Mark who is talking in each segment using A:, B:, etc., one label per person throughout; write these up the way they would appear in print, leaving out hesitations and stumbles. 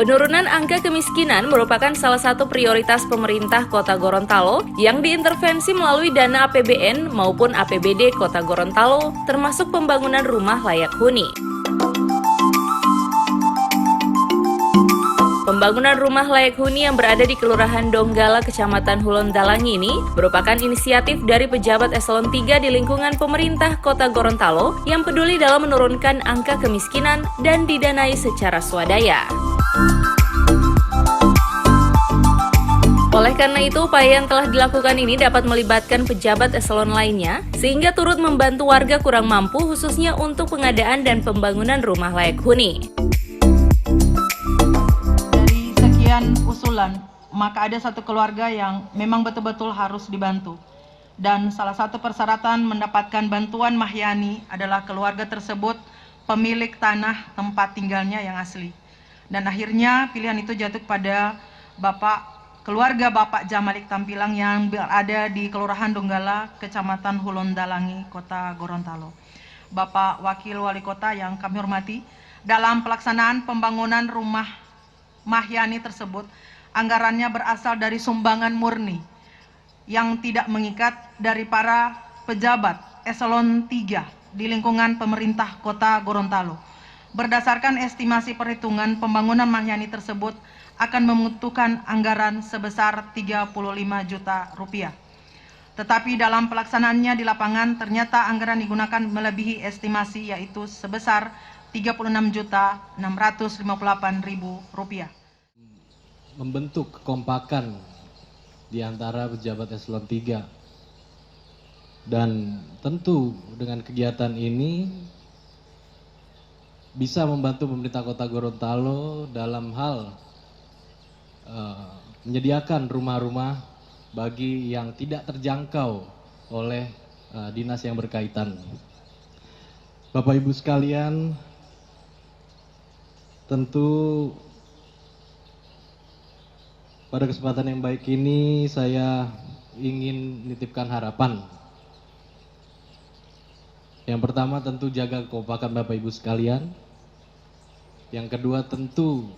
A: Penurunan angka kemiskinan merupakan salah satu prioritas pemerintah Kota Gorontalo yang diintervensi melalui dana APBN maupun APBD Kota Gorontalo, termasuk pembangunan rumah layak huni. Pembangunan rumah layak huni yang berada di Kelurahan Donggala, Kecamatan Hulondalangi ini merupakan inisiatif dari pejabat eselon 3 di lingkungan pemerintah Kota Gorontalo yang peduli dalam menurunkan angka kemiskinan dan didanai secara swadaya. Oleh karena itu, upaya yang telah dilakukan ini dapat melibatkan pejabat eselon lainnya, sehingga turut membantu warga kurang mampu khususnya untuk pengadaan dan pembangunan rumah layak huni.
B: Dari sekian usulan, maka ada satu keluarga yang memang betul-betul harus dibantu. Dan salah satu persyaratan mendapatkan bantuan Mahyani adalah keluarga tersebut pemilik tanah tempat tinggalnya yang asli. Dan akhirnya pilihan itu jatuh pada keluarga Bapak Jamalik Tampilang yang berada di Kelurahan Donggala, Kecamatan Hulondalangi, Kota Gorontalo. Bapak Wakil Wali Kota yang kami hormati, dalam pelaksanaan pembangunan rumah Mahyani tersebut, anggarannya berasal dari sumbangan murni yang tidak mengikat dari para pejabat eselon 3 di lingkungan pemerintah Kota Gorontalo. Berdasarkan estimasi perhitungan, pembangunan Mahyani tersebut akan membutuhkan anggaran sebesar 35 juta rupiah. Tetapi dalam pelaksanaannya di lapangan ternyata anggaran digunakan melebihi estimasi, yaitu sebesar 36.658.000 rupiah.
C: Membentuk kekompakan di antara pejabat eselon 3. Dan tentu dengan kegiatan ini bisa membantu pemerintah Kota Gorontalo dalam hal menyediakan rumah-rumah bagi yang tidak terjangkau oleh dinas yang berkaitan. Bapak Ibu sekalian, tentu pada kesempatan yang baik ini saya ingin menitipkan harapan. Yang pertama tentu jaga kekompakan Bapak Ibu sekalian. Yang kedua tentu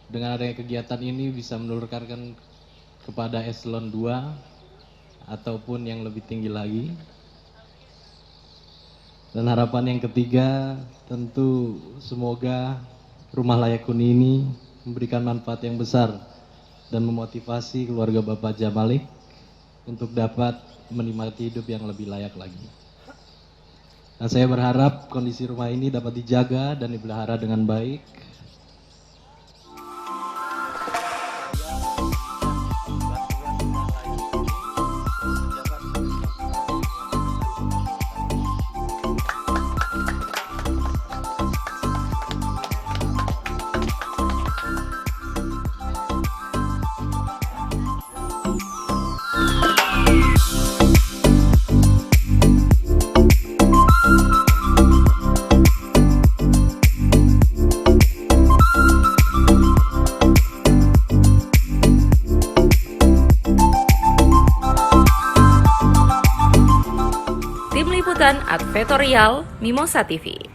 C: dengan adanya kegiatan ini bisa menurunkan kepada eselon 2 ataupun yang lebih tinggi lagi. Dan harapan yang ketiga tentu semoga rumah layak huni ini memberikan manfaat yang besar dan memotivasi keluarga Bapak Jamalik untuk dapat menikmati hidup yang lebih layak lagi. Nah, saya berharap kondisi rumah ini dapat dijaga dan dipelihara dengan baik.
A: Tim Liputan Advertorial Mimosa TV.